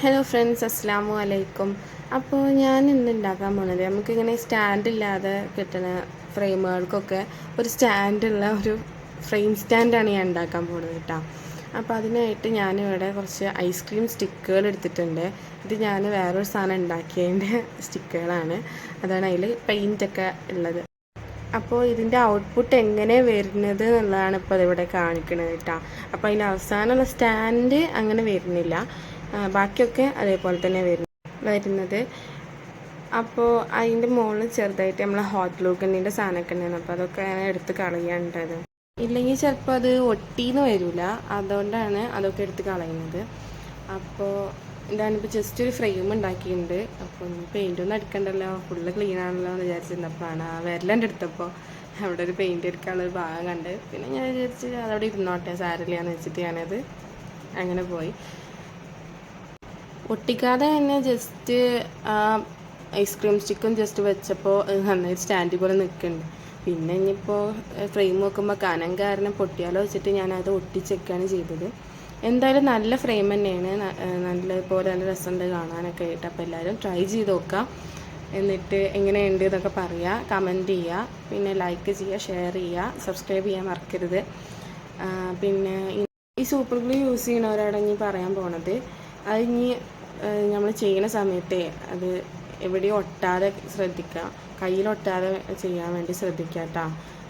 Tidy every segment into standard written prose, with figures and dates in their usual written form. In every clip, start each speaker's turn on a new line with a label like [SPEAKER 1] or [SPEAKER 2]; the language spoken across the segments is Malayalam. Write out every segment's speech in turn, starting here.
[SPEAKER 1] ഹലോ ഫ്രണ്ട്സ്, അസ്സാമു അലൈക്കും. അപ്പോൾ ഞാൻ ഇന്ന് ഉണ്ടാക്കാൻ പോകുന്നത് നമുക്കിങ്ങനെ സ്റ്റാൻഡ് ഇല്ലാതെ കിട്ടുന്ന ഫ്രെയിമുകൾക്കൊക്കെ ഒരു സ്റ്റാൻഡുള്ള ഒരു ഫ്രെയിം സ്റ്റാൻഡാണ് ഞാൻ ഉണ്ടാക്കാൻ പോകുന്നത് കേട്ടോ. അപ്പോൾ അതിനായിട്ട് ഞാനിവിടെ കുറച്ച് ഐസ്ക്രീം സ്റ്റിക്കുകൾ എടുത്തിട്ടുണ്ട്. ഇത് ഞാൻ വേറൊരു സാധനം ഉണ്ടാക്കിയതിൻ്റെ സ്റ്റിക്കുകളാണ്. അതാണ് അതിൽ പെയിൻറ്റൊക്കെ ഉള്ളത്. അപ്പോൾ ഇതിൻ്റെ ഔട്ട്പുട്ട് എങ്ങനെ വരുന്നത് എന്നുള്ളതാണ് ഇപ്പോൾ അതിവിടെ കാണിക്കുന്നത് കേട്ടോ. അപ്പോൾ അതിൻ്റെ അവസാനമുള്ള സ്റ്റാൻഡ് അങ്ങനെ വരുന്നില്ല, ബാക്കിയൊക്കെ അതേപോലെ തന്നെ വരുന്നത്. അപ്പോൾ അതിൻ്റെ മുകളിൽ ചെറുതായിട്ട് നമ്മൾ ഹോട്ട് ഗ്ലൂ ഗണ്ണിൻ്റെ സാധനമൊക്കെ ഉണ്ടായിരുന്നു. അപ്പോൾ അതൊക്കെ എടുത്ത് കളയാണ്ടത്, ഇല്ലെങ്കിൽ ചിലപ്പോൾ അത് ഒട്ടിന്ന് വരില്ല. അതുകൊണ്ടാണ് അതൊക്കെ എടുത്ത് കളയുന്നത്. അപ്പോൾ ഇതാണിപ്പോൾ ജസ്റ്റ് ഒരു ഫ്രെയിം ഉണ്ടാക്കിയിട്ടുണ്ട്. അപ്പോൾ പെയിൻ്റൊന്നും അടിക്കണ്ടല്ലോ, ഫുള്ള് ക്ലീൻ ആണല്ലോ എന്ന് വിചാരിച്ചിരുന്നപ്പോഴാണ് ആ വിരലെൻ്റെ അടുത്തപ്പോൾ അവിടെ ഒരു പെയിൻറ്റ് എടുക്കാനുള്ളൊരു ഭാഗം കണ്ട്. പിന്നെ ഞാൻ വിചാരിച്ച് അതവിടെ ഇരുന്നോട്ടെ, സാരില്ലാന്ന് വെച്ചിട്ട് ഞാനത് അങ്ങനെ പോയി. ഒട്ടിക്കാതെ തന്നെ ജസ്റ്റ് ഐസ്ക്രീം സ്റ്റിക്കും ജസ്റ്റ് വെച്ചപ്പോൾ നന്നായി സ്റ്റാൻഡ് പോലെ നിൽക്കുന്നുണ്ട്. പിന്നെ ഇനിയിപ്പോൾ ഫ്രെയിം നോക്കുമ്പോൾ കനം കാരണം പൊട്ടിയാലോ വെച്ചിട്ട് ഞാനത് ഒട്ടിച്ചൊക്കെയാണ് ചെയ്തത്. എന്തായാലും നല്ല ഫ്രെയിം തന്നെയാണ്, നല്ലപോലെ നല്ല രസമുണ്ട് കാണാനൊക്കെ ആയിട്ട്. അപ്പോൾ എല്ലാവരും ട്രൈ ചെയ്ത് നോക്കാം. എന്നിട്ട് എങ്ങനെയുണ്ട് എന്നൊക്കെ പറയുക, കമൻറ്റ് ചെയ്യുക, പിന്നെ ലൈക്ക് ചെയ്യുക, ഷെയർ ചെയ്യുക, സബ്സ്ക്രൈബ് ചെയ്യാൻ മറക്കരുത്. പിന്നെ ഈ സൂപ്പർ ഗ്ലൂ യൂസ് ചെയ്യണവരോട് ഇനി പറയാൻ പോണത്, അത് ഇനി നമ്മൾ ചെയ്യുന്ന സമയത്തെ അത് എവിടെയും ഒട്ടാതെ ശ്രദ്ധിക്കുക, കയ്യിലൊട്ടാതെ ചെയ്യാൻ വേണ്ടി ശ്രദ്ധിക്കുക കേട്ടോ.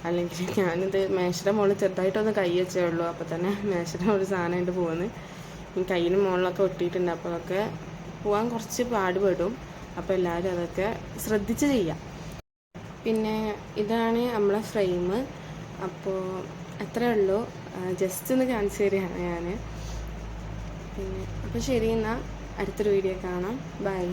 [SPEAKER 1] അല്ലെങ്കിൽ ഞാനിത് മേശയുടെ മുകളിൽ ചെറുതായിട്ടൊന്ന് കൈ വെച്ചേ ഉള്ളൂ, അപ്പോൾ തന്നെ മേശയുടെ ഒരു സാധനമായിട്ട് പോകുന്നു. കയ്യിന് മുകളിലൊക്കെ ഒട്ടിയിട്ടുണ്ട്. അപ്പോൾ അതൊക്കെ പോകാൻ കുറച്ച് പാടുപെടും. അപ്പോൾ എല്ലാവരും അതൊക്കെ ശ്രദ്ധിച്ച് ചെയ്യാം. പിന്നെ ഇതാണ് നമ്മളെ ഫ്രെയിം. അപ്പോൾ അത്രയേ ഉള്ളൂ, ജസ്റ്റ് ഒന്ന് കാണിച്ചു തരികയാണ് ഞാൻ. പിന്നെ അപ്പോൾ ശരി, എന്നാൽ അടുത്തൊരു വീഡിയോ കാണാം. ബൈ.